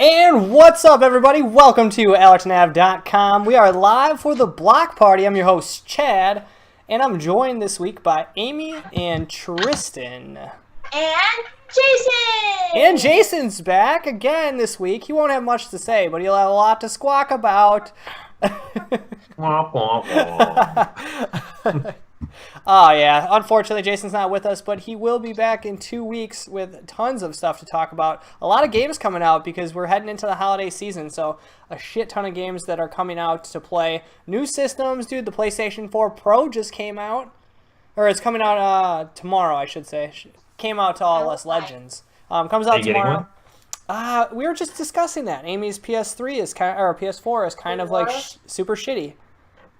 And what's up, everybody? Welcome to AlexNav.com. We are live for the block party. I'm your host, Chad, and I'm joined this week by Amy and Tristan. And Jason! And Jason's back again this week. He won't have much to say, but he'll have a lot to squawk about. Oh, yeah. Unfortunately, Jason's not with us, but he will be back in 2 weeks with tons of stuff to talk about. A lot of games coming out because we're heading into the holiday season, so a shit ton of games that are coming out to play. New systems, dude. The PlayStation 4 Pro just came out. Or it's coming out tomorrow, I should say. Came out to all us legends. Comes out tomorrow. We were just discussing that. Amy's PS3 is or PS4 is kind of like super shitty.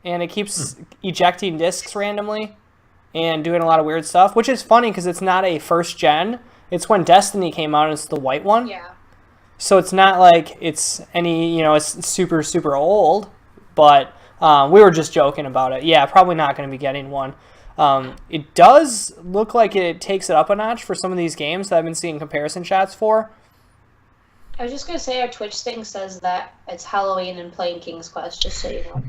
And it keeps ejecting discs randomly and doing a lot of weird stuff, which is funny because it's not a first gen. It's when Destiny came out and it's the white one. Yeah. So it's not like it's any, it's super, super old. But we were just joking about it. Yeah, probably not going to be getting one. It does look like it takes it up a notch for some of these games that I've been seeing comparison shots for. I was just going to say our Twitch thing says that it's Halloween and playing King's Quest, just so you know.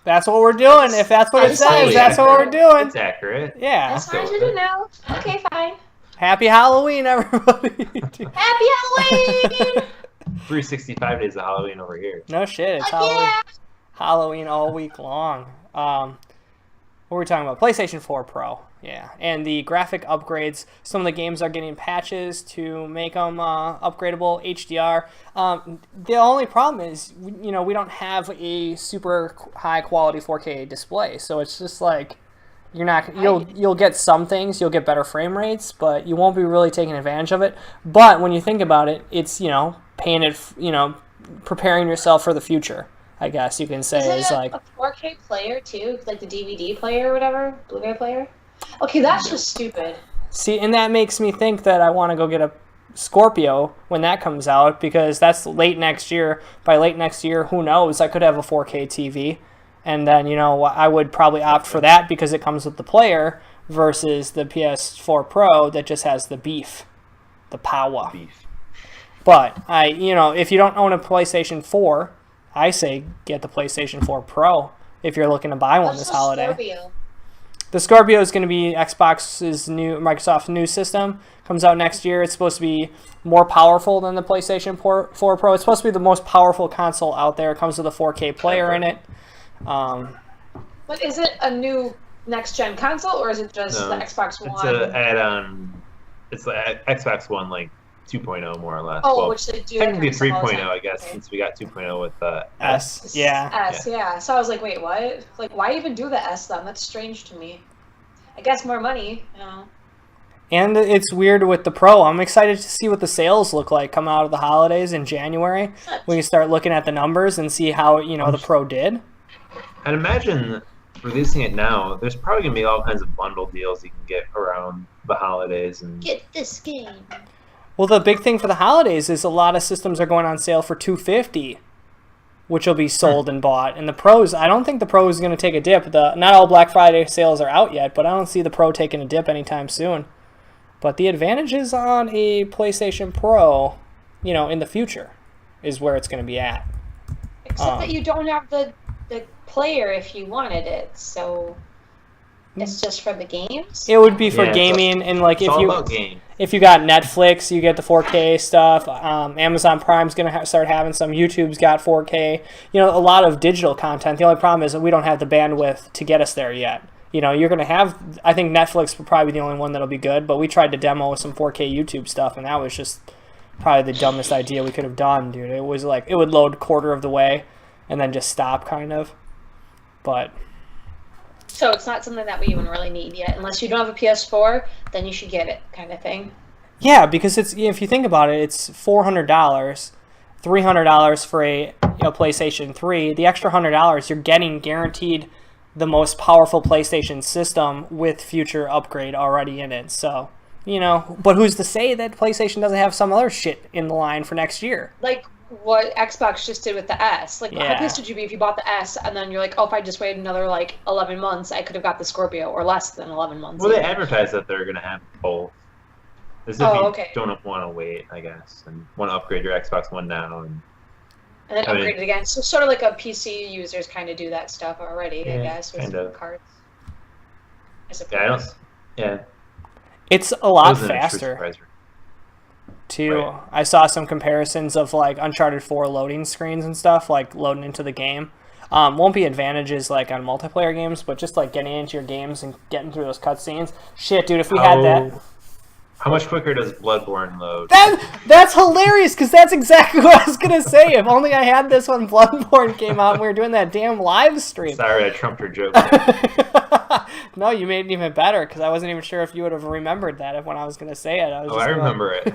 That's what we're doing. If that's what it says, that's what we're doing. It's accurate. Yeah. That's fine to know. Okay, fine. Happy Halloween, everybody. Happy Halloween! 365 days of Halloween over here. No shit. It's Halloween. Yeah. Halloween all week long. What were we talking about? PlayStation 4 Pro. Yeah. And the graphic upgrades. Some of the games are getting patches to make them upgradable HDR. The only problem is, we don't have a super high quality 4K display. So it's just like, you're not, you'll get some things, you'll get better frame rates, but you won't be really taking advantage of it. But when you think about it, it's, paying it, preparing yourself for the future, I guess you can say. Is it a 4K player too? Like the DVD player or whatever? Blu-ray player? Okay, that's just stupid. See, and that makes me think that I want to go get a Scorpio when that comes out, because that's late next year. By late next year, who knows? I could have a 4K TV. And then, I would probably opt for that because it comes with the player versus the PS4 Pro that just has the beef, the power. But, if you don't own a PlayStation 4, I say get the PlayStation 4 Pro if you're looking to buy one this holiday. Scorpio? The Scorpio is going to be Microsoft's new system. Comes out next year. It's supposed to be more powerful than the PlayStation 4 Pro. It's supposed to be the most powerful console out there. It comes with a 4K player in it. But is it a new next-gen console, or is it just the Xbox One? It's an add-on. It's the Xbox One, 2.0 more or less. Oh, well, which they do. Technically 3.0, I guess, since we got 2.0 with S. Yeah. S, yeah. So I was like, wait, what? Why even do the S then? That's strange to me. I guess more money, And it's weird with the Pro. I'm excited to see what the sales look like come out of the holidays in January. We can start looking at the numbers and see how, the Pro did. I'd imagine releasing it now, there's probably going to be all kinds of bundle deals you can get around the holidays. And get this game. Well, the big thing for the holidays is a lot of systems are going on sale for $250, which will be sold and bought. And the Pros, I don't think the Pro is going to take a dip. Not all Black Friday sales are out yet, but I don't see the Pro taking a dip anytime soon. But the advantages on a PlayStation Pro, in the future, is where it's going to be at. Except that you don't have the player if you wanted it, so it's just for the games? It would be for gaming, and if you got Netflix, you get the 4K stuff. Amazon Prime's going to start having some. YouTube's got 4K. A lot of digital content. The only problem is that we don't have the bandwidth to get us there yet. You're going to have, I think Netflix will probably be the only one that'll be good, but we tried to demo some 4K YouTube stuff, and that was just probably the dumbest idea we could have done, dude. It was it would load quarter of the way and then just stop, kind of. But so it's not something that we even really need yet. Unless you don't have a PS4, then you should get it, kind of thing. Yeah, because it's, if you think about it, it's $400, $300 for a PlayStation 3. The extra $100, you're getting guaranteed the most powerful PlayStation system with future upgrade already in it. So, but who's to say that PlayStation doesn't have some other shit in the line for next year? Like what Xbox just did with the S. How pissed would you be if you bought the S and then you're like, oh, if I just waited another 11 months, I could have got the Scorpio, or less than 11 months. Well, they advertise that they're going to have both. This is if you okay. don't want to wait, I guess, and want to upgrade your Xbox One now. And then upgrade it again. So sort of like a PC users kind of do that stuff already, I guess, with cards. I suppose. Yeah. It's a lot faster. Too. I saw some comparisons of like Uncharted 4 loading screens and stuff, like loading into the game. Won't be advantages like on multiplayer games, but just like getting into your games and getting through those cutscenes. Shit, dude, if we had that. How much quicker does Bloodborne load? That's hilarious, because that's exactly what I was going to say. If only I had this when Bloodborne came out and we were doing that damn live stream. Sorry, I trumped your joke. No, you made it even better, because I wasn't even sure if you would have remembered that when I was going to say it. I remember it.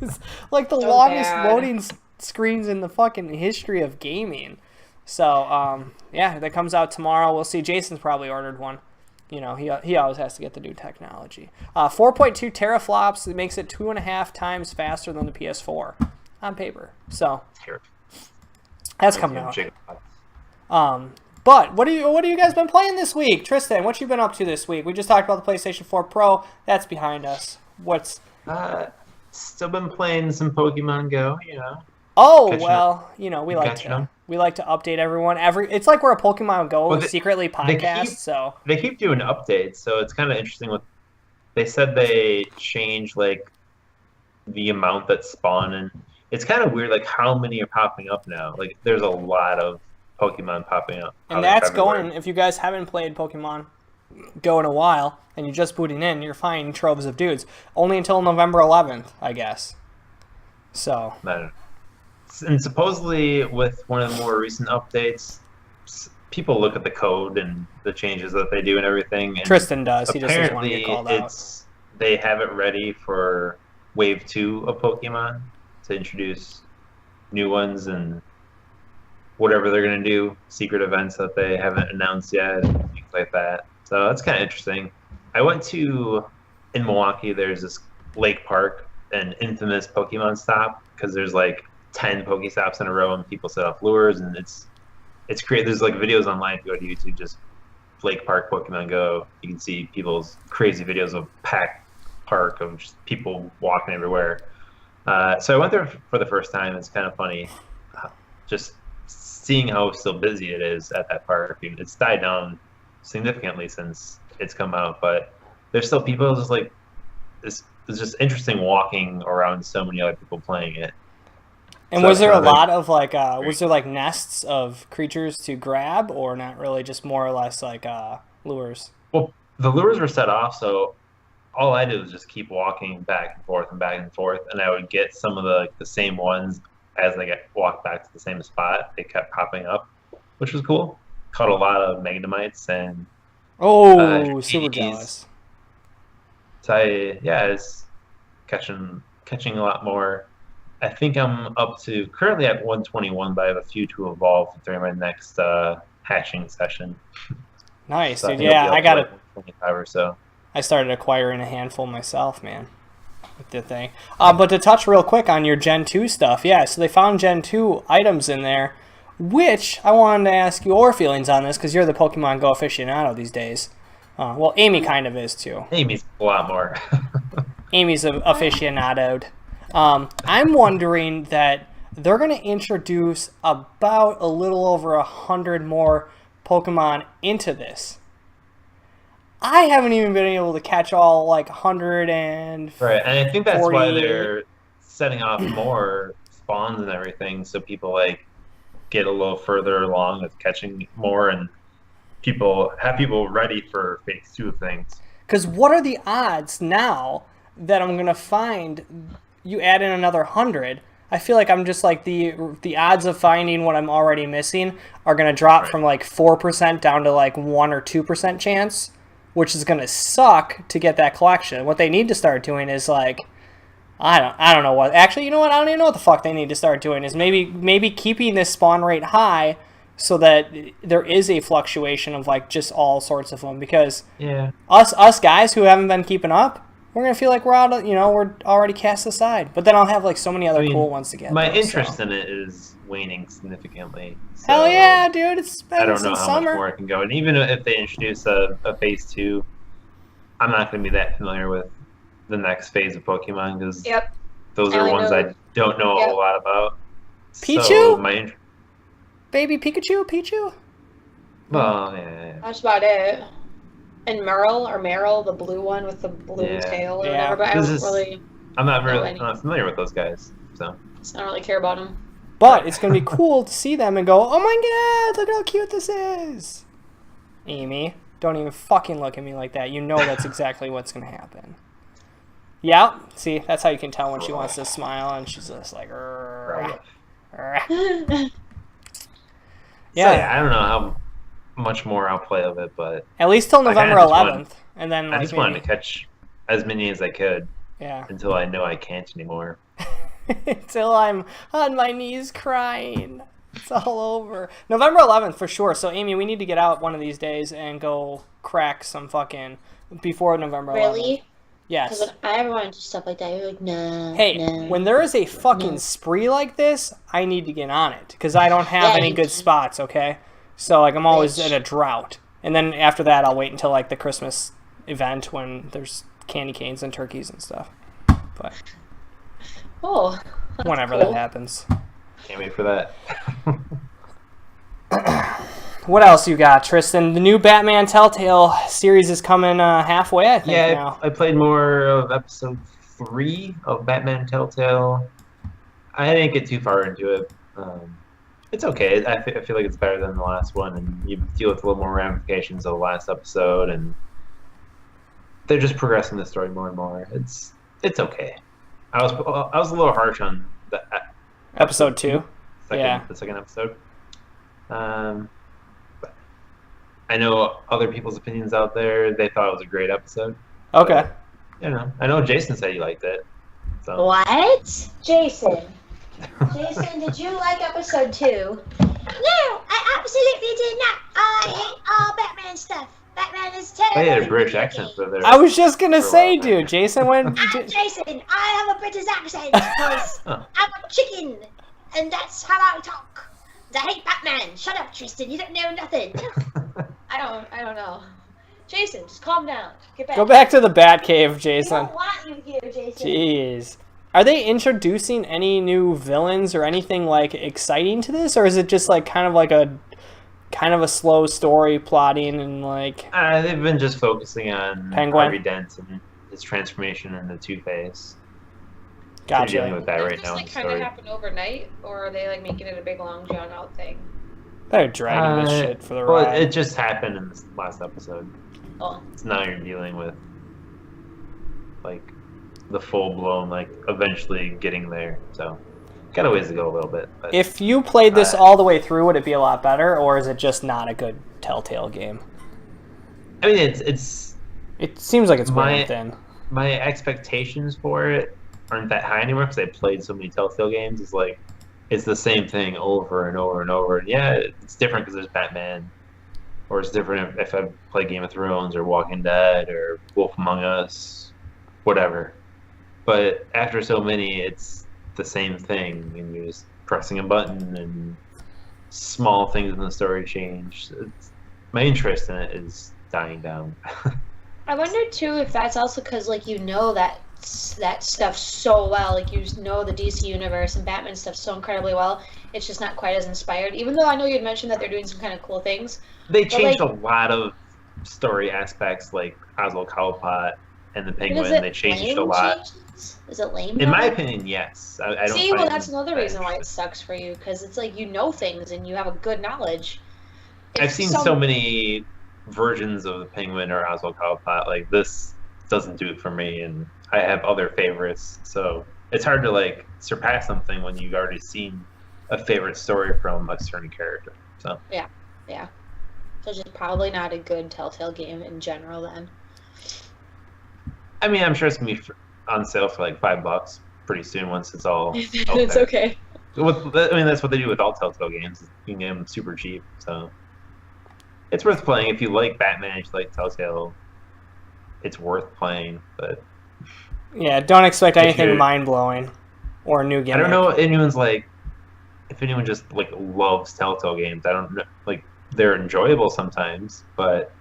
It's like the longest loading screens in the fucking history of gaming. So, yeah, that comes out tomorrow. We'll see. Jason's probably ordered one. You know, he always has to get the new technology. 4.2 teraflops. It makes it 2.5 times faster than the PS4 on paper. So that's coming out. But what do you guys been playing this week, Tristan? What you been up to this week? We just talked about the PlayStation 4 Pro. That's behind us. What's still been playing some Pokemon Go. You know. Oh well, you know we like to update everyone. It's like we're a Pokemon Go secretly podcast. They keep doing updates, so it's kind of interesting. They said they changed like the amount that spawn, and it's kind of weird like how many are popping up now. Like there's a lot of Pokemon popping up, and that's going. If you guys haven't played Pokemon Go in a while and you're just booting in, you're finding troves of dudes. Only until November 11th, I guess. So. And supposedly, with one of the more recent updates, people look at the code and the changes that they do and everything. And Tristan does. He just doesn't want to get called out. They have it ready for Wave 2 of Pokemon to introduce new ones and whatever they're going to do, secret events that they haven't announced yet, and things like that. So that's kind of interesting. I went in Milwaukee, there's this lake park, an infamous Pokemon stop, because there's like 10 Pokestops in a row and people set up lures, and it's great. There's like videos online. If you go to YouTube, just Lake Park Pokemon Go, you can see people's crazy videos of packed park of just people walking everywhere. So I went there for the first time. It's kind of funny just seeing how still busy it is at that park. It's died down significantly since it's come out, but there's still people just like this. It's just interesting walking around so many other people playing it. And was there a lot of like, was there like nests of creatures to grab, or not really, just more or less like lures? Well, the lures were set off, so all I did was just keep walking back and forth, and I would get some of the same ones as I walked back to the same spot. They kept popping up, which was cool. Caught a lot of Magnemites and super jealous. So I was catching a lot more. I think I'm up to currently at 121, but I have a few to evolve during my next hatching session. Nice, so dude. Yeah, I got it. 25 or so. I started acquiring a handful myself, man. With the thing. But to touch real quick on your Gen 2 stuff, yeah. So they found Gen 2 items in there, which I wanted to ask your feelings on this, because you're the Pokemon Go aficionado these days. Well, Amy kind of is too. Amy's a lot more. Amy's aficionadoed. I'm wondering that they're going to introduce about a little over 100 more Pokemon into this. I haven't even been able to catch all like 100 and right, and I think that's why they're setting off more spawns and everything, so people like get a little further along with catching more, and have people ready for phase 2 of things. Because what are the odds now that I'm going to find? You add in another 100, I feel like I'm just like the odds of finding what I'm already missing are going to drop from like 4% down to like 1 or 2% chance, which is going to suck to get that collection. What they need to start doing is like, I don't know what. Actually, you know what? I don't even know what the fuck they need to start doing is maybe keeping this spawn rate high so that there is a fluctuation of like just all sorts of them, because us guys who haven't been keeping up, we're gonna feel like we're out of, we're already cast aside. But then I'll have like so many other cool ones to get. My interest in it is waning significantly. So hell yeah, dude! It's been I don't know how much more I can go. And even if they introduce a phase 2, I'm not gonna be that familiar with the next phase of Pokemon because Yep. those are ones I don't know a whole lot about. Pichu? So Baby Pichu? Well, yeah. That's about it. And Meryl, the blue one with the blue tail or whatever, but I'm not familiar with those guys, so I don't really care about them. But it's going to be cool to see them and go, oh my god, look how cute this is. Amy, don't even fucking look at me like that. You know that's exactly what's going to happen. Yeah, see, that's how you can tell when she wants to smile and she's just like, yeah. I don't know how much more I'll play of it, but at least till November 11th, and then I just wanted to catch as many as I could. Yeah. Until I know I can't anymore. Until I'm on my knees crying. It's all over. November 11th for sure. So Amy, we need to get out one of these days and go crack some fucking before November 11th. Really? Yes. Because when I ever want to do stuff like that, you're like, nah. Hey, when there is a fucking spree like this, I need to get on it because I don't have any good spots. Okay. So like I'm always in a drought, and then after that I'll wait until like the Christmas event when there's candy canes and turkeys and stuff. But whenever that happens. Can't wait for that. What else you got, Tristan? The new Batman Telltale series is coming halfway, I think. Yeah, now. I played more of episode 3 of Batman Telltale. I didn't get too far into it. It's okay. I feel like it's better than the last one, and you deal with a little more ramifications of the last episode, and they're just progressing the story more and more. It's okay. I was a little harsh on the episode 2. The second episode. But I know other people's opinions out there. They thought it was a great episode. Okay. But, I know Jason said he liked it. So. What? Jason, did you like episode 2? No, I absolutely did not. I hate all Batman stuff. Batman is terrible. I had a British accent for there. I was just gonna say, dude, Jason went. Jason, I have a British accent because I'm a chicken, and that's how I talk. I hate Batman. Shut up, Tristan. You don't know nothing. I don't know. Jason, just calm down. Get back. Go back to the Batcave, Jason. I don't want you here, Jason. Jeez. Are they introducing any new villains or anything like exciting to this, or is it just like kind of a slow story plotting and like? They've been just focusing on Penguin? Harvey Dent and his transformation into Two-Face. Gotcha. They're dealing with that right Does now. this kind of happen overnight, or are they like making it a big long drawn out thing? They're dragging this shit for the ride. Well, it just happened in this last episode. Oh. So now you're dealing with like the full blown, like eventually getting there. So got a ways to go a little bit. But, if you played this all the way through, would it be a lot better, or is it just not a good Telltale game? I mean, it's. It seems like it's wearing thin. My expectations for it aren't that high anymore because I played so many Telltale games. It's like it's the same thing over and over and over. And yeah, it's different because there's Batman, or it's different if I play Game of Thrones or Walking Dead or Wolf Among Us, whatever. But after so many, it's the same thing, and you're just pressing a button, and small things in the story change. My interest in it is dying down. I wonder too if that's also because like you know that stuff so well, like you know the DC universe and Batman stuff so incredibly well. It's just not quite as inspired. Even though I know you'd mentioned that they're doing some kind of cool things. They changed a lot of story aspects, like Oswald Cobblepot and the Penguin. They changed a lot. Changes? Is it lame? In my opinion, yes. I don't see. Well, that's another reason why it sucks for you, because it's like you know things and you have a good knowledge. I've seen so many versions of the Penguin or Oswald Cobblepot. Like this doesn't do it for me, and I have other favorites. So it's hard to like surpass something when you've already seen a favorite story from a certain character. So yeah. So it's just probably not a good Telltale game in general then. I mean, I'm sure it's gonna be on sale for like $5 pretty soon once it's all. It's okay. I mean, that's what they do with all Telltale games. You can get them super cheap, so it's worth playing if you like Batman. If you like Telltale, it's worth playing. But yeah, don't expect anything mind blowing or a new game. I don't know if anyone just like loves Telltale games. I don't know, like they're enjoyable sometimes, but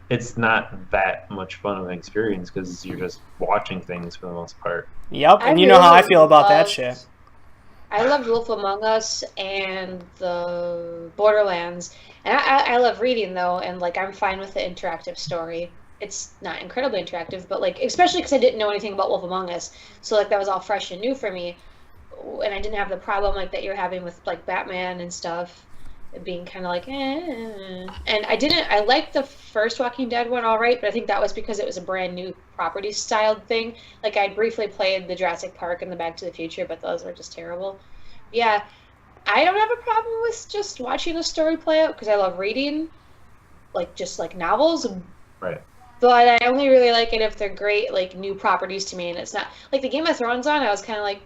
it's not that much fun of an experience because you're just watching things for the most part. Yep, and you know how I feel about that shit. I loved Wolf Among Us and the Borderlands, and I love reading though, and like I'm fine with the interactive story. It's not incredibly interactive, but like especially because I didn't know anything about Wolf Among Us, so like that was all fresh and new for me, and I didn't have the problem like that you're having with like Batman and stuff, being kind of like And I liked the first Walking Dead one all right, but I think that was because it was a brand new property styled thing. Like I briefly played the Jurassic Park and the Back to the Future, but those were just terrible. Yeah, I don't have a problem with just watching a story play out because I love reading, like just like novels. Right. But I only really like it if they're great, like new properties to me, and it's not like the Game of Thrones one. I was kind of like,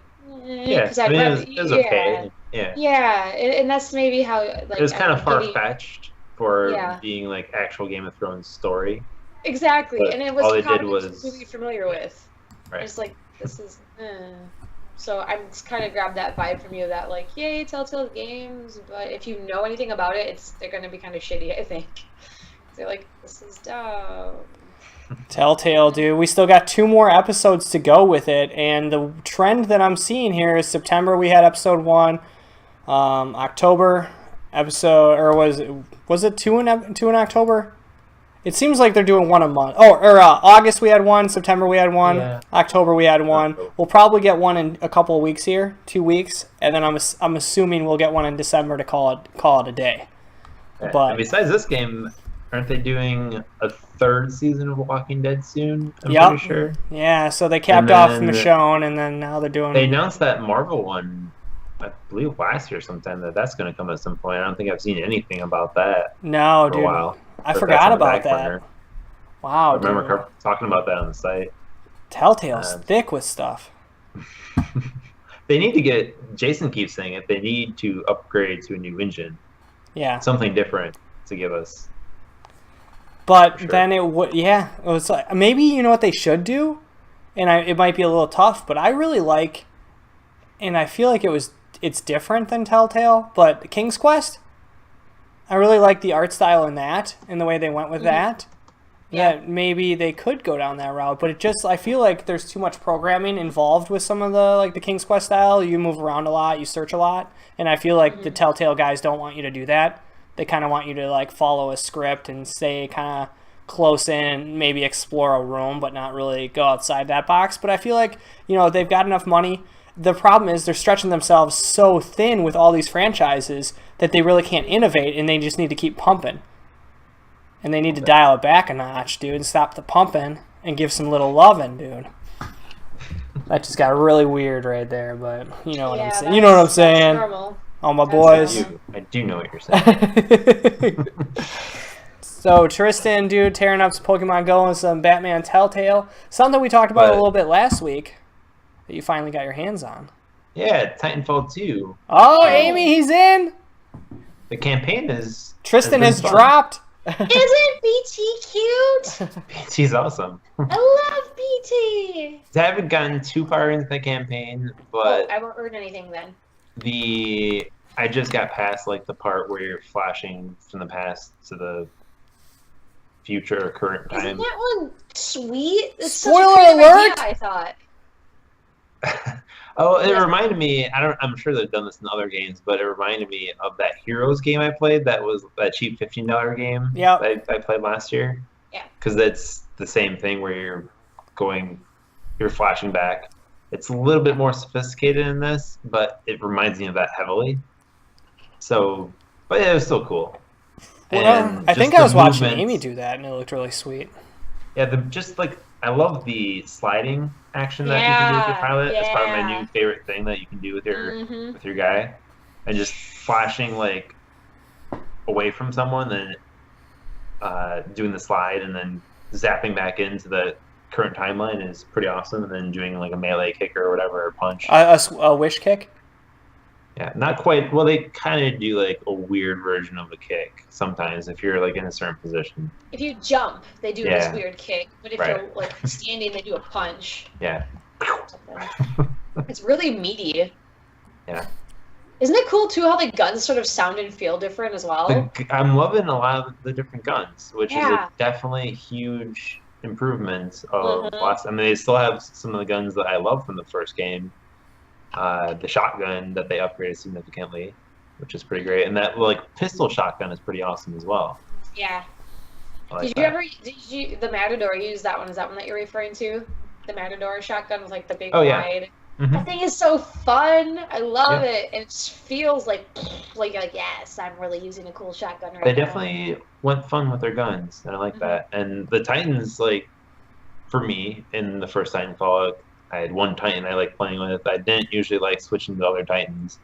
yeah, because I'd read, it was okay. Yeah, and that's maybe how like it was kind of far fetched for being like actual Game of Thrones story. Exactly, but and it was all they did was completely familiar with. Right. It's like this is. So I'm just kind of grabbed that vibe from you that like, yay, Telltale games, but if you know anything about it, they're gonna be kind of shitty, I think. They're like, this is dumb. Telltale, dude. We still got 2 more episodes to go with it, and the trend that I'm seeing here is September we had episode 1, October episode, or was it 2 in October? It seems like they're doing 1 a month. August we had 1, September we had 1, October we had 1. We'll probably get 1 in a couple of weeks here, 2 weeks, and then I'm assuming we'll get 1 in December to call it a day. Right. But and besides this game, aren't they doing a 3rd season of Walking Dead soon? I'm pretty sure. Yeah, so they capped off Michonne, and then now they're doing. They announced that Marvel one, I believe last year sometime, that's going to come at some point. I don't think I've seen anything about that. No, for dude. A while. I forgot about that. Burner. Wow, I remember talking about that on the site. Telltale's thick with stuff. They need to get. Jason keeps saying it. They need to upgrade to a new engine. Yeah. Something different to give us. But then it would. Yeah, it was like maybe you know what they should do, and it might be a little tough, but I really like, and I feel like it's different than Telltale, but King's Quest. I really like the art style in that and the way they went with that. Yeah, maybe they could go down that route, but I feel like there's too much programming involved with some of the King's Quest style. You move around a lot, you search a lot, and I feel like the Telltale guys don't want you to do that. They kind of want you to like follow a script and stay kind of close in, maybe explore a room, but not really go outside that box. But I feel like, they've got enough money. The problem is they're stretching themselves so thin with all these franchises that they really can't innovate, and they just need to keep pumping. And they need to dial it back a notch, dude, and stop the pumping and give some little loving, dude. That just got really weird right there, but you know what I'm saying. You know what I'm saying? Normal. All my boys. I do know what you're saying. So Tristan, dude, tearing up some Pokemon Go and some Batman Telltale. Something we talked about a little bit last week that you finally got your hands on. Yeah, Titanfall 2. Oh, Amy, he's in. The campaign is. Tristan has dropped. Isn't BT cute? BT's awesome. I love BT. I haven't gotten too far into the campaign, but I won't earn anything then. I just got past like the part where you're flashing from the past to the future or current time. Isn't that one sweet? It's Spoiler such a creative alert! idea, I thought. It reminded me. I'm sure they've done this in other games, but it reminded me of that Heroes game I played. That was that cheap $15 game. Yeah, I played last year. Yeah. Because that's the same thing where you're flashing back. It's a little bit more sophisticated in this, but it reminds me of that heavily. So, but yeah, it was still cool. Well, I think I was watching Amy do that, and it looked really sweet. Yeah, I love the sliding action that you can do with your pilot. It's probably my new favorite thing that you can do with your guy, and just flashing like away from someone, then doing the slide, and then zapping back into the current timeline is pretty awesome. And then doing like a melee kick or whatever, or punch. A wish kick. Yeah, not quite. Well, they kind of do like a weird version of a kick sometimes if you're like in a certain position. If you jump, they do this weird kick, but if you're like standing, they do a punch. Yeah. It's really meaty. Yeah. Isn't it cool too how the guns sort of sound and feel different as well? I'm loving a lot of the different guns, which is Yeah. definitely a huge improvement of last. I mean, they still have some of the guns that I love from the first game. The shotgun that they upgraded significantly, which is pretty great, and that like pistol shotgun is pretty awesome as well. Yeah. I like Did that. you ever the Matador use that one? Is that one that you're referring to? The Matador shotgun with like the big wide. Mhm. That thing is so fun. I love Yeah. it. It feels like yes, I'm really using a cool shotgun right They now. definitely went fun with their guns, and I like that. And the Titans, like for me in the first Titanfall, I had one Titan I liked playing with. I didn't usually like switching to other Titans.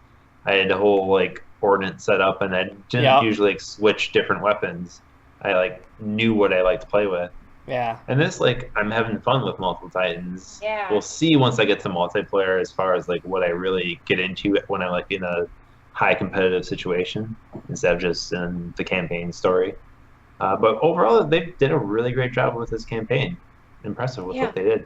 I had a whole like ordnance set up, and I didn't usually like switch different weapons. I like knew what I liked to play with. Yeah. And this, like, I'm having fun with multiple Titans. Yeah. We'll see once I get to multiplayer as far as like what I really get into when I'm like in a high competitive situation instead of just in the campaign story. But overall, they did a really great job with this campaign. Impressive with what they did.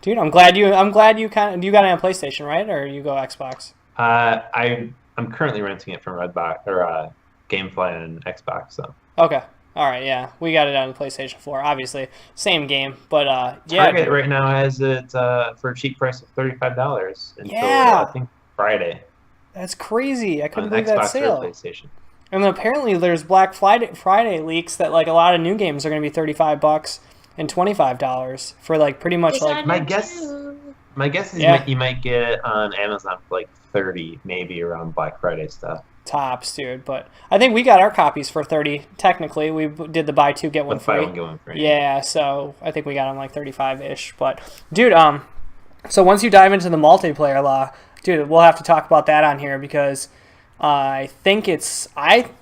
Dude, I'm glad you got it on PlayStation, right? Or you go Xbox? I'm currently renting it from Redbox or GameFly and Xbox. So. Okay. All right, yeah, we got it on the PlayStation 4. Obviously, same game, but yeah. Target right now has it for a cheap price of $35 until I think Friday. That's crazy. I couldn't on believe Xbox that sale. or PlayStation. And then apparently there's Black Friday leaks that like a lot of new games are going to be $35 and $25 for like pretty much like. My guess is you might get it on Amazon for like $30 maybe around Black Friday stuff. Tops, dude. But I think we got our copies for $30. Technically, we did the buy two get one free. Buy one get one free. Yeah, so I think we got them like 35-ish. But dude, so once you dive into the multiplayer, dude, we'll have to talk about that on here because I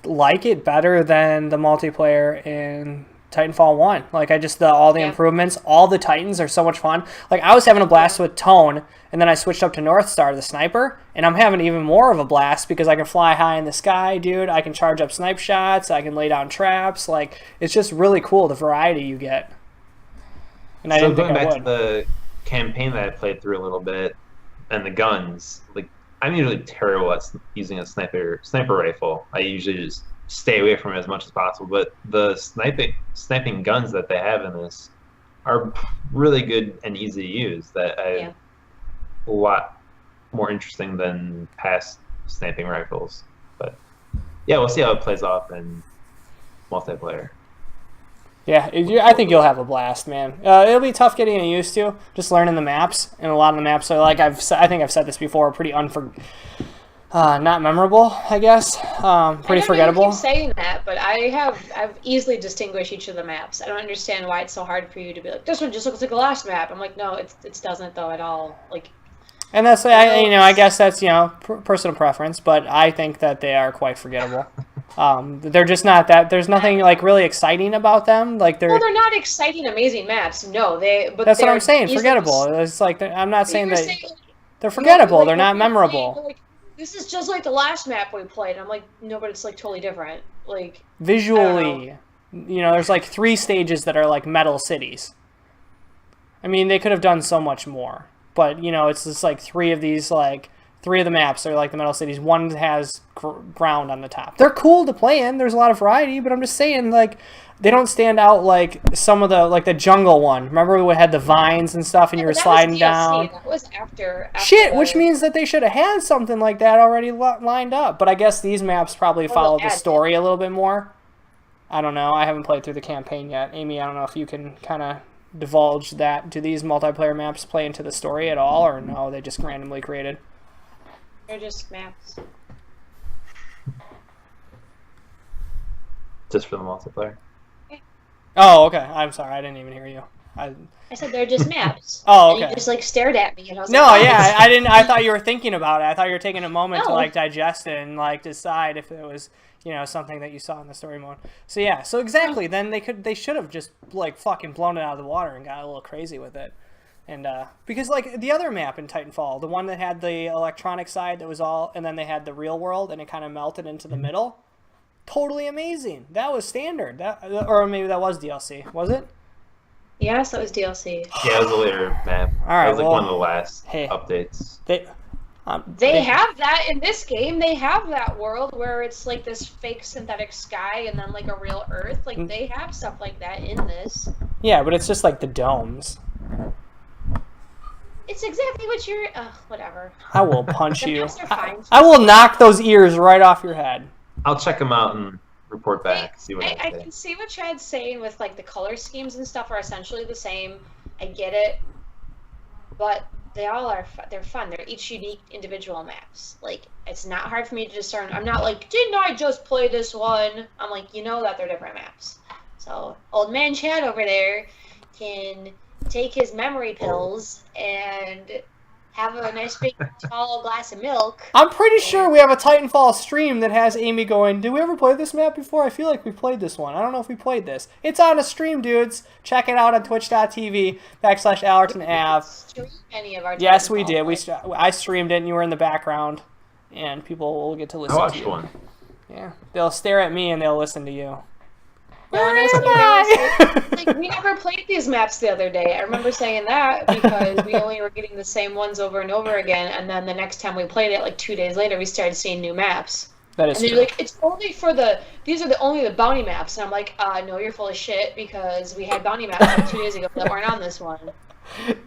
like it better than the multiplayer in Titanfall 1. Like all the improvements, all the Titans are so much fun. Like I was having a blast with Tone, and then I switched up to North Star, the sniper, and I'm having even more of a blast because I can fly high in the sky, dude. I can charge up snipe shots. I can lay down traps. Like it's just really cool the variety you get. And I didn't think I would. Going back to the campaign that I played through a little bit, and the guns, like I'm usually terrible at using a sniper rifle. I usually just stay away from it as much as possible. But the sniping guns that they have in this are really good and easy to use. A lot more interesting than past sniping rifles. But yeah, we'll see how it plays off in multiplayer. Yeah, I think you'll have a blast, man. It'll be tough getting used to, just learning the maps, and a lot of the maps are like I think I've said this before, pretty not memorable, I guess. Pretty forgettable. I keep saying that, but I've easily distinguished each of the maps. I don't understand why it's so hard for you to be like, this one just looks like the last map. I'm like, no, it doesn't though at all. Like. And that's I guess that's personal preference, but I think that they are quite forgettable. They're just not that. There's nothing like really exciting about them. Like they're not exciting, amazing maps. No, but that's what I'm saying. Forgettable. It's like I'm not saying that they're forgettable. They're not memorable. Like, this is just like the last map we played. I'm like, no, but it's like totally different. Like visually, there's like 3 stages that are like metal cities. I mean, they could have done so much more. But, it's just like 3 of these, like, 3 of the maps are like the metal cities. One has ground on the top. They're cool to play in. There's a lot of variety, but I'm just saying, like, they don't stand out like some of the, like the jungle one. Remember we had the vines and stuff and you were sliding down? That was after Shit, which means that they should have had something like that already lined up. But I guess these maps probably follow the story a little bit more. I don't know. I haven't played through the campaign yet. Amy, I don't know if you can kind of divulge that. Do these multiplayer maps play into the story at all, or no, they just randomly created? They're just maps. Just for the multiplayer. Oh, okay. I'm sorry, I didn't even hear you. I said they're just maps. Oh, okay. And you just like stared at me, and I was no, like, yeah, I didn't. I thought you were thinking about it. I thought you were taking a moment to like digest it and like decide if it was something that you saw in the story mode. So yeah, so exactly. Then they should have just like fucking blown it out of the water and got a little crazy with it. And because like the other map in Titanfall, the one that had the electronic side that was all, and then they had the real world and it kind of melted into the middle. Totally amazing. That was standard. Or maybe that was DLC. Was it? Yes, that was DLC. Yeah, it was a later map. All right, it was like one of the last updates. They have that in this game. They have that world where it's like this fake synthetic sky and then like a real Earth. Like they have stuff like that in this. Yeah, but it's just like the domes. It's exactly what you're. Whatever. I will punch The you. maps are fine. I will knock those ears right off your head. I'll check them out and report back. See what I can see what Chad's saying with like the color schemes and stuff are essentially the same. I get it, but they all are. They're fun. They're each unique individual maps. Like it's not hard for me to discern. I'm not like, didn't I just play this one? I'm like, you know that they're different maps. So old man Chad over there can take his memory pills and have a nice big tall glass of milk. I'm pretty sure we have a Titanfall stream that has Amy going, did we ever play this map before? I feel like we played this one. I don't know if we played this. It's on a stream, dudes. Check it out on twitch.tv/AllertonAv. Yes, we did. I streamed it and you were in the background. And people will get to listen to you. I watched one. Yeah. They'll stare at me and they'll listen to you. Where am I? Like, we never played these maps the other day. I remember saying that because we only were getting the same ones over and over again, and then the next time we played it, like 2 days later, we started seeing new maps. That is and true. they're like, it's only for these are only the bounty maps. And I'm like, no, you're full of shit because we had bounty maps like 2 days ago that weren't on this one.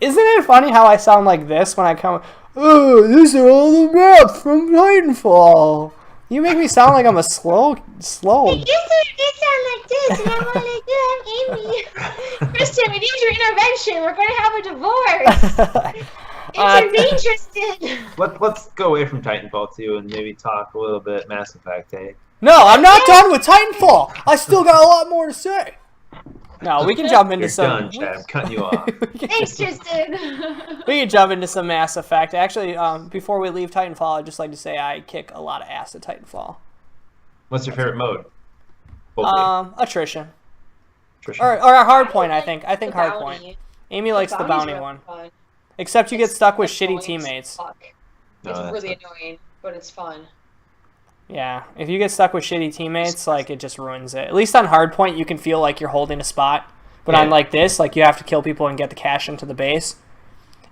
Isn't it funny how I sound like this when I come, oh, these are all the maps from Titanfall. You make me sound like I'm a slow. You sound like this, and I'm like, yeah, I'm Amy. Tristan, we need your intervention. We're going to have a divorce. Intervene, Tristan. Let's go away from Titanfall 2 and maybe talk a little bit Mass Effect, hey? No, I'm not done with Titanfall. I still got a lot more to say. No, we can jump into You're done, Chad. I'm cutting you off. Thanks, Tristan. We can jump into some Mass Effect. Actually, before we leave Titanfall, I'd just like to say I kick a lot of ass at Titanfall. What's your favorite mode? Attrition. Attrition. Or a hard point, I think. I think The hard bounty. point. Amy likes the bounty really one. fun. Except you get stuck with shitty annoying as teammates. fuck. No, It's that's really not- annoying, but it's fun. Yeah, if you get stuck with shitty teammates, like, it just ruins it. At least on hardpoint, you can feel like you're holding a spot. But on, like, this, like, you have to kill people and get the cash into the base.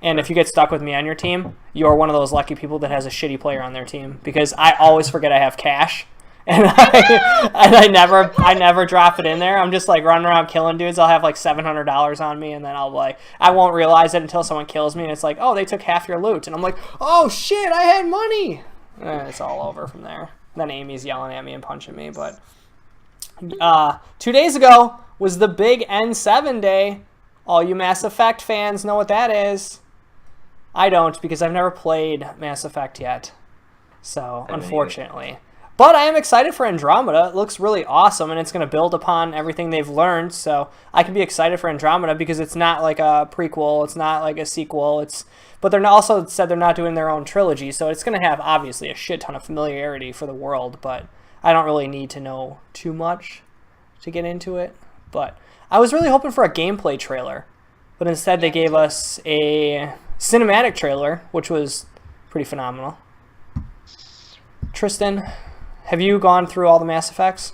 And if you get stuck with me on your team, you're one of those lucky people that has a shitty player on their team. Because I always forget I have cash. And I never drop it in there. I'm just, like, running around killing dudes. I'll have, like, $700 on me, and then I'll, like, I won't realize it until someone kills me, and it's like, oh, they took half your loot. And I'm like, oh, shit, I had money. And it's all over from there. Then Amy's yelling at me and punching me, but 2 days ago was the big N7 day. All you Mass Effect fans know what that is. I don't, because I've never played Mass Effect yet. So, unfortunately. But I am excited for Andromeda. It looks really awesome, and it's going to build upon everything they've learned. So I can be excited for Andromeda because it's not like a prequel. It's not like a sequel. But they're also said they're not doing their own trilogy. So it's going to have, obviously, a shit ton of familiarity for the world. But I don't really need to know too much to get into it. But I was really hoping for a gameplay trailer. But instead they gave us a cinematic trailer, which was pretty phenomenal. Tristan, have you gone through all the Mass Effects?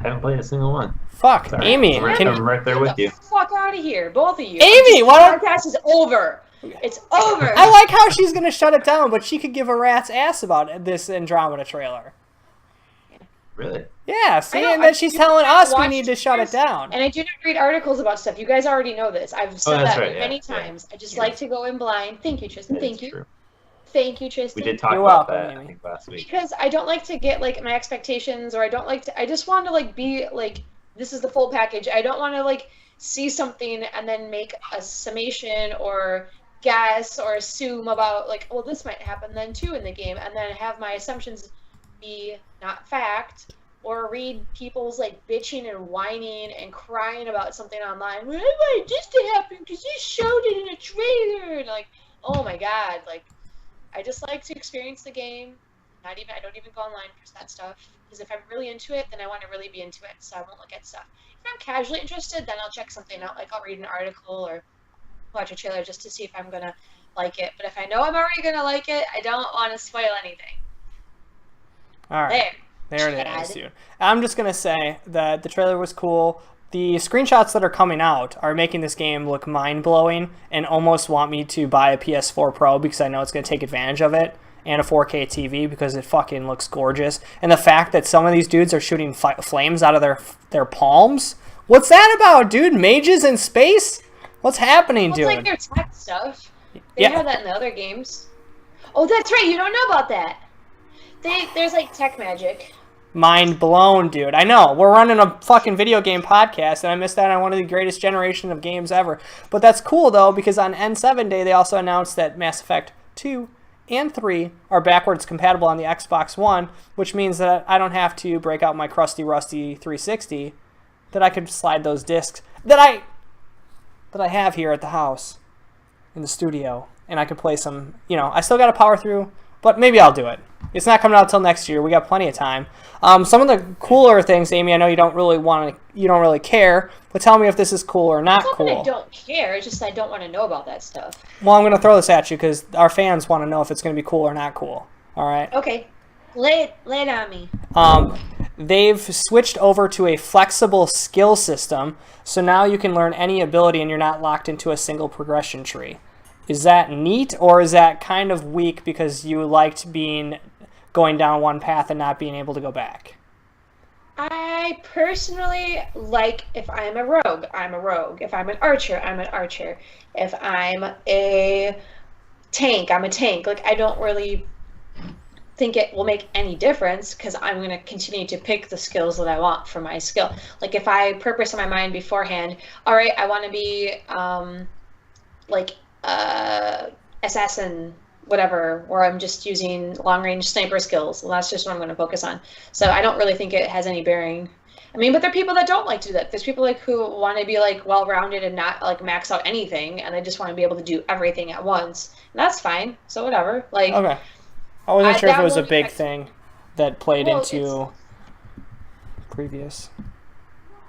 Haven't played a single one. Fuck, Sorry. Amy. I'm right there with you. Fuck out of here, both of you. Amy, why don't... The podcast is over. It's over. I like how she's going to shut it down, but she could give a rat's ass about this Andromeda trailer. Really? Yeah, see, know, and then she's telling us we watch need to shut it down. And I do not read articles about stuff. You guys already know this. I've said that's that right, many yeah. times. I just like to go in blind. Thank you, Tristan. Yeah, Thank that's you. true. Thank you, Tristan. We did talk You're about welcome, that, Amy. I think, last week. Because I don't like to get like my expectations, or I just want to like be like, this is the full package. I don't want to like see something and then make a summation or guess or assume about like, well, this might happen then too in the game, and then have my assumptions be not fact, or read people's like bitching and whining and crying about something online. Well, I wanted this to happen because you showed it in a trailer, and like, oh my god, like, I just like to experience the game. I don't even go online for that stuff, because if I'm really into it, then I want to really be into it, so I won't look at stuff. If I'm casually interested, then I'll check something out, like I'll read an article or watch a trailer just to see if I'm gonna like it. But if I know I'm already gonna like it, I don't want to spoil anything. All right. There it is, dude. I'm just going to say that the trailer was cool, the screenshots that are coming out are making this game look mind-blowing and almost want me to buy a PS4 Pro because I know it's going to take advantage of it, and a 4K TV because it fucking looks gorgeous. And the fact that some of these dudes are shooting flames out of their palms. What's that about, dude? Mages in space? What's happening, dude? It's like their tech stuff. They have that in the other games. Oh, that's right. You don't know about that. There's like tech magic. Mind blown, dude. I know. We're running a fucking video game podcast, and I missed out on one of the greatest generation of games ever. But that's cool, though, because on N7 Day, they also announced that Mass Effect 2 and 3 are backwards compatible on the Xbox One, which means that I don't have to break out my crusty, rusty 360, that I could slide those discs that I have here at the house in the studio, and I could play some, I still got to power through, but maybe I'll do it. It's not coming out till next year. We got plenty of time. Some of the cooler things, Amy, I know you don't really care, but tell me if this is cool or not cool. It's not that I don't care. It's just I don't want to know about that stuff. Well, I'm going to throw this at you because our fans want to know if it's going to be cool or not cool. All right? Okay. Lay it on me. They've switched over to a flexible skill system, so now you can learn any ability and you're not locked into a single progression tree. Is that neat, or is that kind of weak because you liked going down one path and not being able to go back? I personally like, if I'm a rogue, I'm a rogue. If I'm an archer, I'm an archer. If I'm a tank, I'm a tank. Like, I don't really think it will make any difference because I'm going to continue to pick the skills that I want for my skill. Like, if I purpose in my mind beforehand, all right, I want to be assassin, whatever, where I'm just using long-range sniper skills. Well, that's just what I'm going to focus on. So I don't really think it has any bearing. I mean, but there are people that don't like to do that. There's people like who want to be like well-rounded and not like max out anything, and they just want to be able to do everything at once. And that's fine. So whatever. Like, okay. I wasn't sure if it was a big thing that played into previous.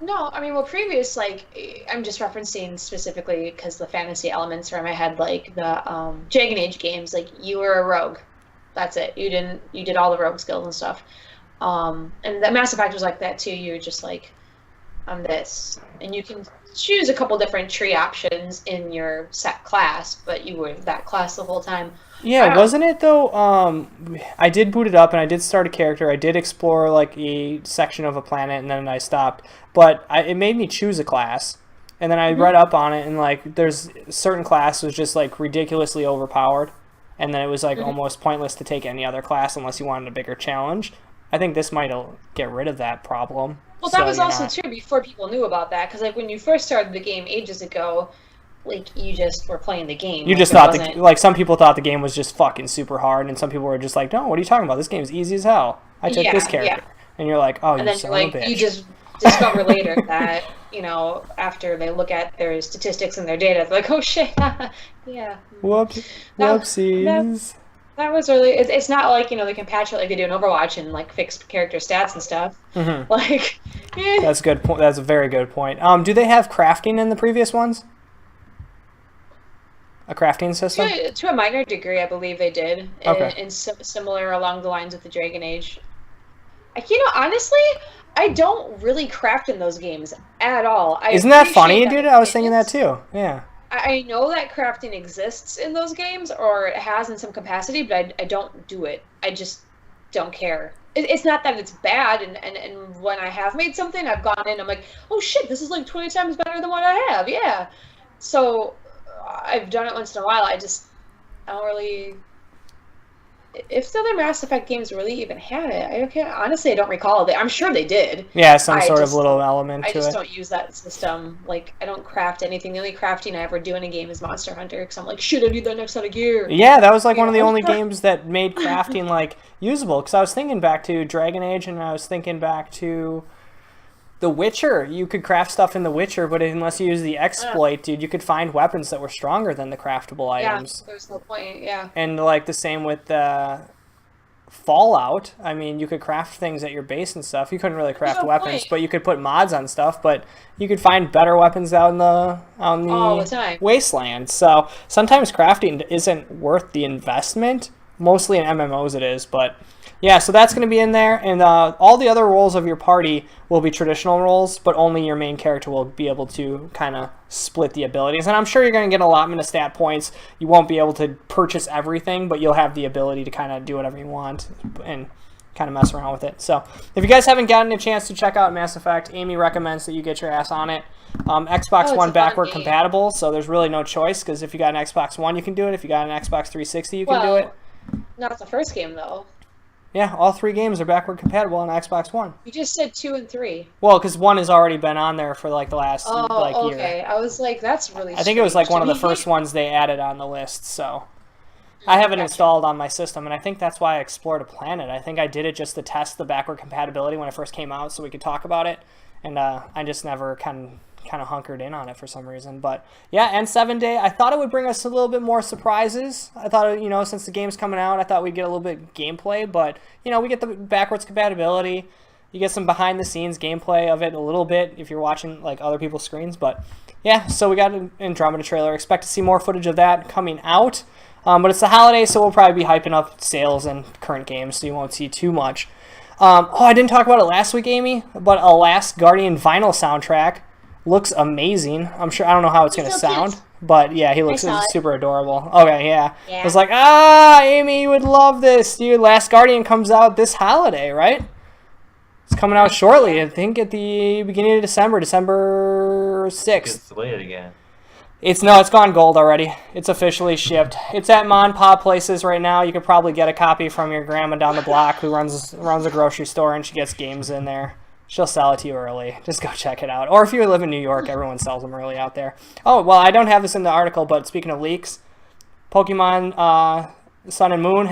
No, I mean, well, previous, like, I'm just referencing specifically because the fantasy elements are in my head, like the Dragon Age games, like, you were a rogue. That's it. You did all the rogue skills and stuff. And the Mass Effect was like that too. You were just like, I'm this. And you can choose a couple different tree options in your set class, but you were that class the whole time. Yeah, wasn't it though? I did boot it up and I did start a character. I did explore like a section of a planet and then I stopped. But it made me choose a class, and then I read up on it, and like there's certain class was just like ridiculously overpowered, and then it was like almost pointless to take any other class unless you wanted a bigger challenge. I think this might get rid of that problem. Well, that was also true before people knew about that, because like when you first started the game ages ago, like you just were playing the game. You just thought some people thought the game was just fucking super hard, and some people were just like, no, what are you talking about? This game's easy as hell. I took this character, and you're like, oh, you son of a bitch. You just discover later that, after they look at their statistics and their data, they're like, oh shit, yeah. Whoopsies. That was really, it's not like, they can patch it like they do in Overwatch and like fix character stats and stuff. Mm-hmm. Like, That's a good point. That's a very good point. Do they have crafting in the previous ones? A crafting system? To a minor degree, I believe they did. Okay. And similar along the lines with the Dragon Age. Honestly, I don't really craft in those games at all. Isn't that funny, dude? I was thinking that too. Yeah. I know that crafting exists in those games, or it has in some capacity, but I don't do it. I just don't care. It's not that it's bad, and when I have made something, I've gone in, I'm like, oh shit, this is like 20 times better than what I have, yeah. So I've done it once in a while. I don't really... If the other Mass Effect games really even had it, honestly, I don't recall. I'm sure they did. Yeah, some sort of little element to it. I just don't use that system. Like, I don't craft anything. The only crafting I ever do in a game is Monster Hunter, because I'm like, shit, I need that next set of gear. Yeah, that was like one of the only games that made crafting like usable. Because I was thinking back to Dragon Age, and I was thinking back to The Witcher. You could craft stuff in The Witcher, but unless you use the exploit, dude, you could find weapons that were stronger than the craftable items. Yeah, there's no point, yeah. And like the same with Fallout. I mean, you could craft things at your base and stuff. You couldn't really craft weapons, but you could put mods on stuff, but you could find better weapons out in the all the time. wasteland. So sometimes crafting isn't worth the investment Mostly in MMOs it is, but yeah, so that's going to be in there, and all the other roles of your party will be traditional roles, but only your main character will be able to kind of split the abilities. And I'm sure you're going to get an allotment of stat points. You won't be able to purchase everything, but you'll have the ability to kind of do whatever you want and kind of mess around with it. So if you guys haven't gotten a chance to check out Mass Effect, Amy recommends that you get your ass on it. Xbox One backward compatible, so there's really no choice, because if you got an Xbox One, you can do it. If you got an Xbox 360, you can do it. Not the first game, though. Yeah, all 3 games are backward compatible on Xbox One. You just said 2 and 3. Well, because 1 has already been on there for like the last year. Okay. I was like, that's really strange. I think it was like one of the first ones they added on the list, so I have it installed on my system, and I think that's why I explored a planet. I think I did it just to test the backward compatibility when it first came out so we could talk about it, and I just never kind of hunkered in on it for some reason. But yeah, and 7-Day, I thought it would bring us a little bit more surprises. I thought, you know, since the game's coming out, I thought we'd get a little bit of gameplay, but you know, we get the backwards compatibility. You get some behind the scenes gameplay of it a little bit if you're watching like other people's screens. But yeah, so we got an Andromeda trailer. Expect to see more footage of that coming out. But it's the holiday, so we'll probably be hyping up sales and current games, so you won't see too much. I didn't talk about it last week, Amy, but a Last Guardian vinyl soundtrack looks amazing. I'm sure, I don't know how it's going to sound, but yeah, he looks super adorable. Okay, yeah. I was like, Amy, you would love this, dude. Last Guardian comes out this holiday, right? It's coming out shortly, I think at the beginning of December 6th. It's delayed again. It's gone gold already. It's officially shipped. It's at mom and pop places right now. You could probably get a copy from your grandma down the block who runs a grocery store, and she gets games in there. She'll sell it to you early. Just go check it out. Or if you live in New York, everyone sells them early out there. Oh, well, I don't have this in the article, but speaking of leaks, Pokemon Sun and Moon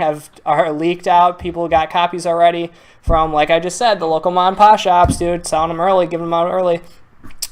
are leaked out. People got copies already from, like I just said, the local mom and pop shops, dude. Selling them early, giving them out early.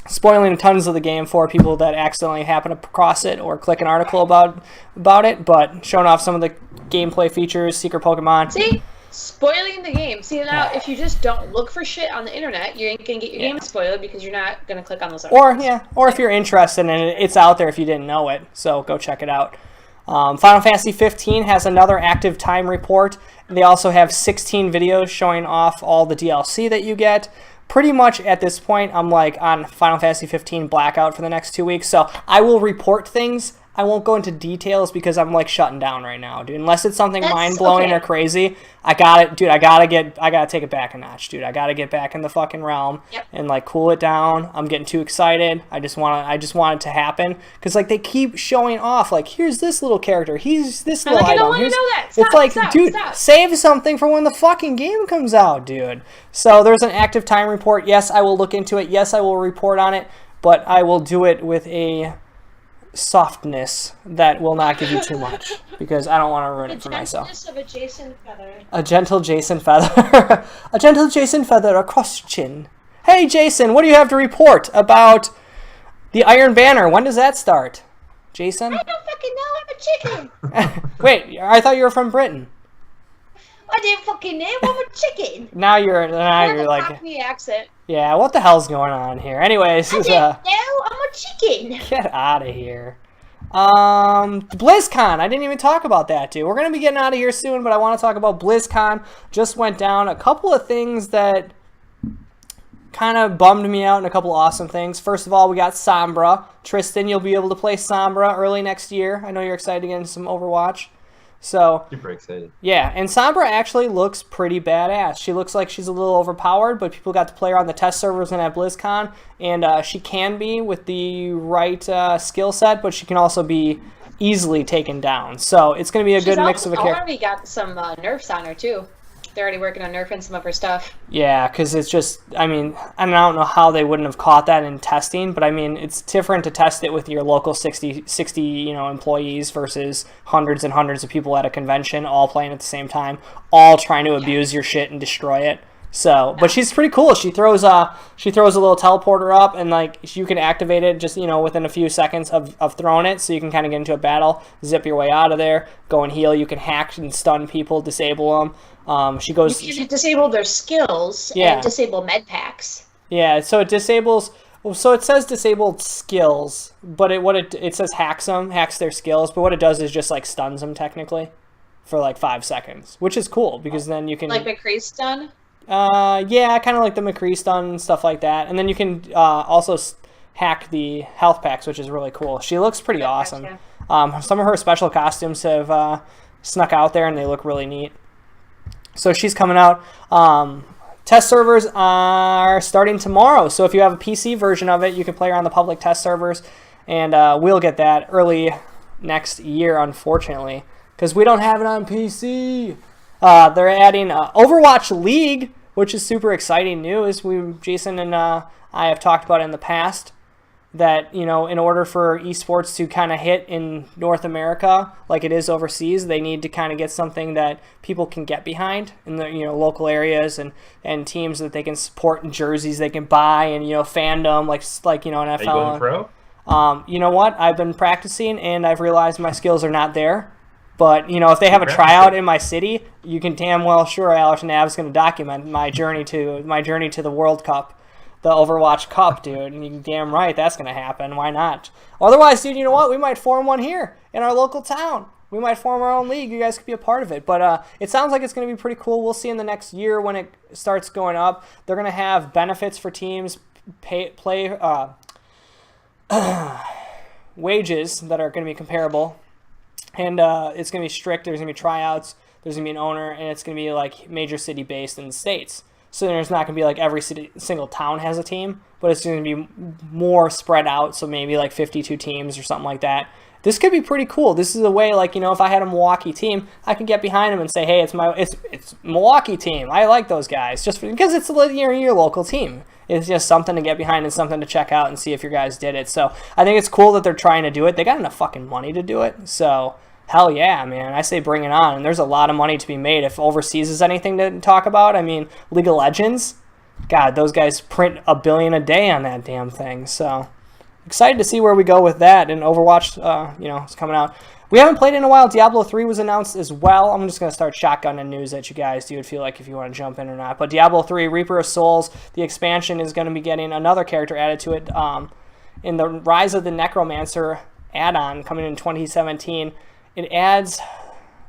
Spoiling tons of the game for people that accidentally happen to cross it or click an article about it, but showing off some of the gameplay features, secret Pokemon. See? Spoiling the game. See, now, if you just don't look for shit on the internet, you ain't going to get your game spoiled because you're not going to click on those articles. Or if you're interested in it, it's out there if you didn't know it, so go check it out. Final Fantasy 15 has another active time report. They also have 16 videos showing off all the DLC that you get. Pretty much at this point, I'm like on Final Fantasy 15 blackout for the next 2 weeks, so I will report things. I won't go into details because I'm like shutting down right now, dude. Unless it's something mind-blowing or crazy, I gotta take it back a notch, dude. I gotta get back in the fucking realm and like cool it down. I'm getting too excited. I just want it to happen because like they keep showing off. Like, here's this little character. He's this little item. I don't want to know that. Stop, it's like, stop, dude, stop. Save something for when the fucking game comes out, dude. So there's an active time report. Yes, I will look into it. Yes, I will report on it, but I will do it with a softness that will not give you too much because I don't want to ruin it for myself. The gentleness of a Jason feather. A gentle Jason feather. A gentle Jason feather across your chin. Hey Jason, what do you have to report about the Iron Banner? When does that start? Jason? I don't fucking know. I'm a chicken. Wait, I thought you were from Britain. I didn't fucking know. I'm a chicken. Now you're like Cockney accent. Yeah, what the hell's going on here? Anyways, I didn't know. I'm a chicken. Get out of here. BlizzCon. I didn't even talk about that, dude. We're gonna be getting out of here soon, but I want to talk about BlizzCon. Just went down. A couple of things that kind of bummed me out and a couple awesome things. First of all, we got Sombra. Tristan, you'll be able to play Sombra early next year. I know you're excited to get into some Overwatch. So super excited. Yeah, and Sombra actually looks pretty badass. She looks like she's a little overpowered, but people got to play her on the test servers and at BlizzCon, and she can be with the right skill set, but she can also be easily taken down. So it's going to be a good mix of a character. She's already got some nerfs on her too. They're already working on nerfing some of her stuff. Yeah, because it's just, I mean, I don't know how they wouldn't have caught that in testing, but I mean, it's different to test it with your local 60 employees versus hundreds and hundreds of people at a convention all playing at the same time, all trying to abuse your shit and destroy it. So, but she's pretty cool. She throws a little teleporter up, and like you can activate it just within a few seconds of throwing it, so you can kind of get into a battle, zip your way out of there, go and heal. You can hack and stun people, disable them. You can disable their skills and disable med packs. Yeah, so it disables. So it says disabled skills, but it says hacks their skills, but what it does is just like stuns them technically. for like 5 seconds, which is cool because then you can Like McCree's done? yeah, kind of like the McCree stun and stuff like that. And then you can also hack the health packs, which is really cool. She looks pretty awesome. Some of her special costumes have snuck out there, and they look really neat. So she's coming out. Test servers are starting tomorrow. So if you have a PC version of it, you can play her on the public test servers. And we'll get that early next year, unfortunately, because we don't have it on PC. They're adding Overwatch League, which is super exciting news. Jason and I have talked about it in the past that, in order for esports to kind of hit in North America like it is overseas, they need to kind of get something that people can get behind in the local areas and teams that they can support, and jerseys they can buy, and fandom like NFL. Are you going pro? You know what? I've been practicing and I've realized my skills are not there. But, if they have a tryout in my city, you can damn well sure Alex Nav's going to document my journey to the World Cup, the Overwatch Cup, dude. And you're damn right that's going to happen. Why not? Otherwise, dude, you know what? We might form one here in our local town. We might form our own league. You guys could be a part of it. But it sounds like it's going to be pretty cool. We'll see in the next year when it starts going up. They're going to have benefits for teams, wages that are going to be comparable. And it's going to be strict. There's going to be tryouts. There's going to be an owner. And it's going to be like major city based in the States. So there's not going to be like every single town has a team. But it's going to be more spread out. So maybe like 52 teams or something like that. This could be pretty cool. This is a way, like, if I had a Milwaukee team, I can get behind them and say, hey, it's Milwaukee team. I like those guys. Just because it's your local team. It's just something to get behind and something to check out and see if your guys did it. So I think it's cool that they're trying to do it. They got enough fucking money to do it. So hell yeah, man. I say bring it on. And there's a lot of money to be made. If overseas is anything to talk about, I mean, League of Legends, God, those guys print $1 billion a day on that damn thing. So excited to see where we go with that. And Overwatch, is coming out. We haven't played in a while. Diablo 3 was announced as well. I'm just going to start shotgunning news at you guys. Do you feel like if you want to jump in or not? But Diablo 3, Reaper of Souls, the expansion is going to be getting another character added to it in the Rise of the Necromancer add-on coming in 2017. It adds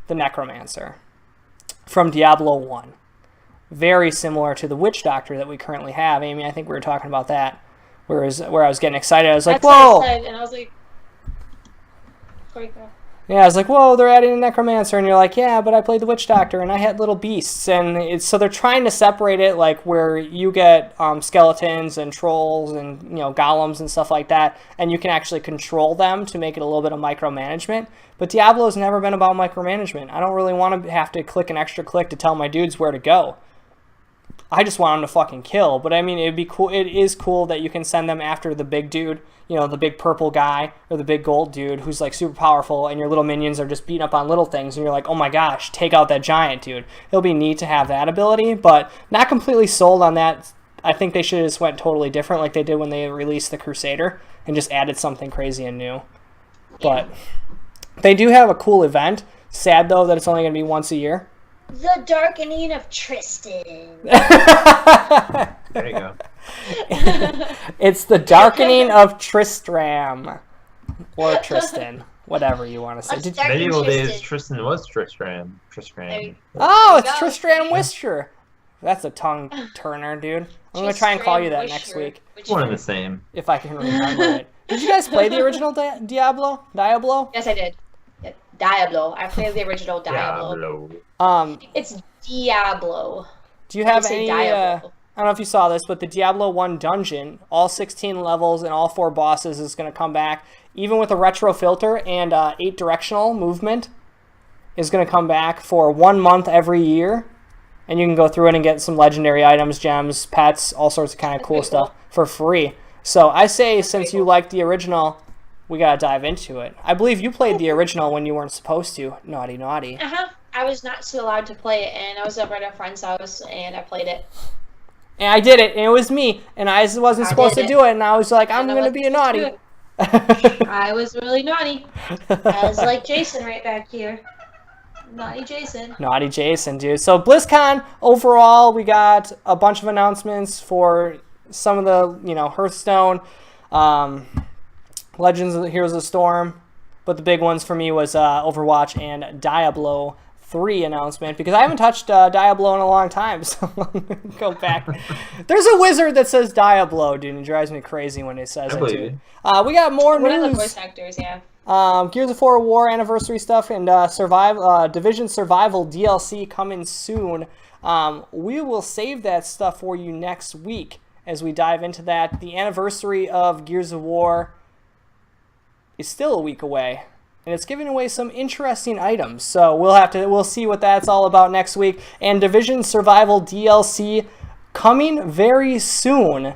the Necromancer from Diablo 1. Very similar to the Witch Doctor that we currently have. Amy, I think we were talking about that. Where I was getting excited. I was like, whoa! And I was like, yeah, I was like, whoa, they're adding a Necromancer. And you're like, yeah, but I played the Witch Doctor, and I had little beasts. And so they're trying to separate it, like, where you get skeletons and trolls and, golems and stuff like that, and you can actually control them to make it a little bit of micromanagement. But Diablo's never been about micromanagement. I don't really want to have to click an extra click to tell my dudes where to go. I just want them to fucking kill. But I mean, it'd be cool. It is cool that you can send them after the big dude, the big purple guy or the big gold dude who's like super powerful, and your little minions are just beating up on little things, and you're like, oh my gosh, take out that giant dude. It'll be neat to have that ability, but not completely sold on that. I think they should have just went totally different like they did when they released the Crusader and just added something crazy and new. But they do have a cool event. Sad though that it's only going to be once a year. The Darkening of Tristan. There you go. It's the Darkening of Tristram. Or Tristan. Whatever you want to say. Let's darken Medieval Tristan. days, Tristan was Tristram. Oh, it's There you go. Tristram Wisher. That's a tongue turner, dude. I'm going to try and call you that next week. One and the same. If I can remember it. Did you guys play the original Diablo? Yes, I did. Yeah, Diablo. I played the original Diablo. It's Diablo. Do you have I say any, Diablo. I don't know if you saw this, but the Diablo 1 dungeon, all 16 levels and all 4 bosses is going to come back, even with a retro filter and 8 directional movement is going to come back for 1 month every year. And you can go through it and get some legendary items, gems, pets, all sorts of kind of cool stuff for free. So I say, since you like the original, we got to dive into it. I believe you played the original when you weren't supposed to. Naughty, naughty. I was not so allowed to play it, and I was over at a friend's house, and I played it. And I did it, and it was me, and I wasn't supposed to do it, and I was like, I'm going to be a naughty. I was really naughty. I was like Jason right back here. Naughty Jason. Naughty Jason, dude. So BlizzCon, overall, we got a bunch of announcements for some of the, Hearthstone, Legends of the Heroes of the Storm, but the big ones for me was Overwatch and Diablo 3 announcement because I haven't touched Diablo in a long time, so go back. There's a wizard that says Diablo, dude, and it drives me crazy when it says it, too. We got more news. One of the voice actors, yeah. Gears of War War anniversary stuff and Division Survival DLC coming soon. We will save that stuff for you next week as we dive into that. The anniversary of Gears of War is still a week away, and it's giving away some interesting items. So we'll see what that's all about next week. And Division Survival DLC coming very soon.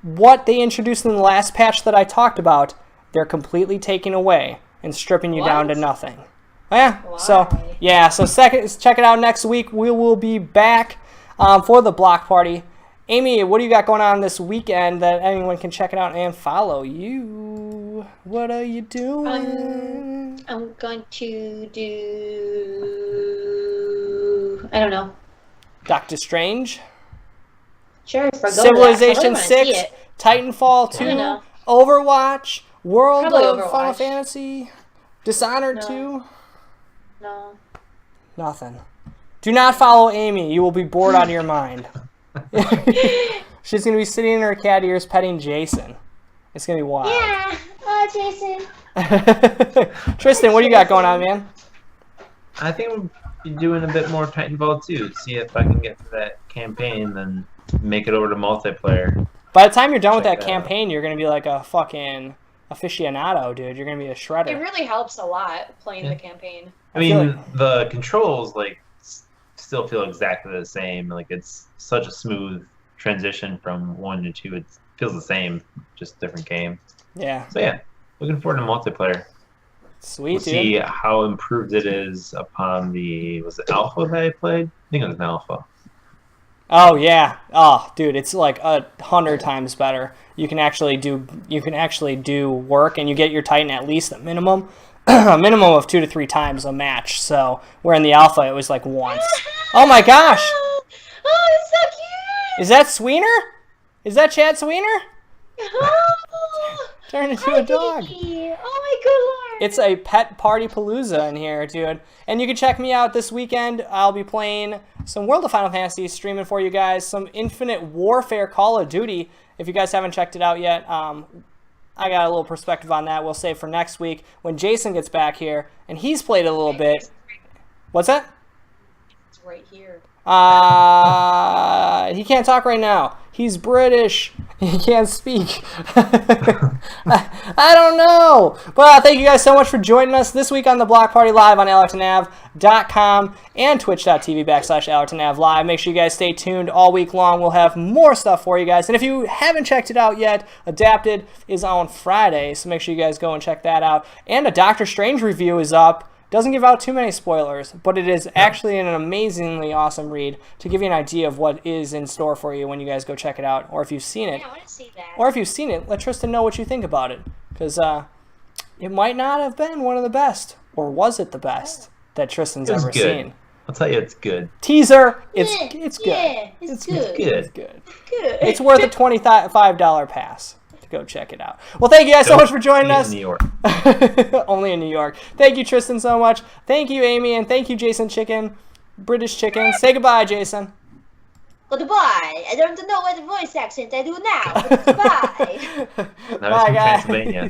What they introduced in the last patch that I talked about, they're completely taking away and stripping you down to nothing. Yeah. Why? So check it out next week. We will be back for the block party. Amy, what do you got going on this weekend that anyone can check it out and follow you? What are you doing? I'm going to do... I don't know. Doctor Strange? Sure, for Civilization 6, Titanfall 2, Overwatch, World of Final Fantasy, Dishonored 2? No. Nothing. Do not follow Amy. You will be bored out of your mind. She's going to be sitting in her cat ears petting Jason. It's going to be wild. Yeah. Oh, Jason. Tristan, what do you got going on, man? I think we'll be doing a bit more Titanfall 2. See if I can get to that campaign, then make it over to multiplayer. By the time you're done with that campaign, you're going to be like a fucking aficionado, dude. You're going to be a shredder. It really helps a lot playing the campaign. I mean, the controls, like, still feel exactly the same. Like, it's such a smooth transition from 1 to 2. It feels the same, just different game. Yeah. So yeah, looking forward to multiplayer. Sweet, we'll see how improved it is upon was it alpha that I played? I think it was an alpha. Oh yeah. Oh, dude, it's like 100 times better. You can actually do work, and you get your Titan at least a minimum of 2 to 3 times a match. So where in the alpha it was like once. Oh my gosh! Oh, it's so cute! Is that Sweener? Is that Chad Sweener? Oh, turned into a dog. Baby. Oh my good lord! It's a pet party palooza in here, dude. And you can check me out this weekend. I'll be playing some World of Final Fantasy, streaming for you guys, some Infinite Warfare Call of Duty. If you guys haven't checked it out yet, I got a little perspective on that. We'll save for next week when Jason gets back here, and he's played a little bit. What's that? It's right here. He can't talk right now. He's British. He can't speak. I don't know. But thank you guys so much for joining us this week on the Block Party Live on AlertonAv.com and twitch.tv/AlertonAv Live. Make sure you guys stay tuned all week long. We'll have more stuff for you guys. And if you haven't checked it out yet, Adapted is on Friday, so make sure you guys go and check that out. And a Doctor Strange review is up. Doesn't give out too many spoilers, but it is actually an amazingly awesome read to give you an idea of what is in store for you when you guys go check it out, or if you've seen it. Yeah, I want to see that. Or if you've seen it, let Tristan know what you think about it, because it might not have been one of the best, or was it the best that Tristan's ever seen? I'll tell you, it's good. Teaser, it's good. Yeah, it's good. It's good. Good. It's worth a $25 pass. Go check it out. Well, thank you guys so much for joining us. In New York. Only in New York. Thank you, Tristan, so much. Thank you, Amy, and thank you, Jason Chicken, British Chicken. Say goodbye, Jason. Goodbye. I don't know what voice accent I do now. Goodbye. That was from Transylvania.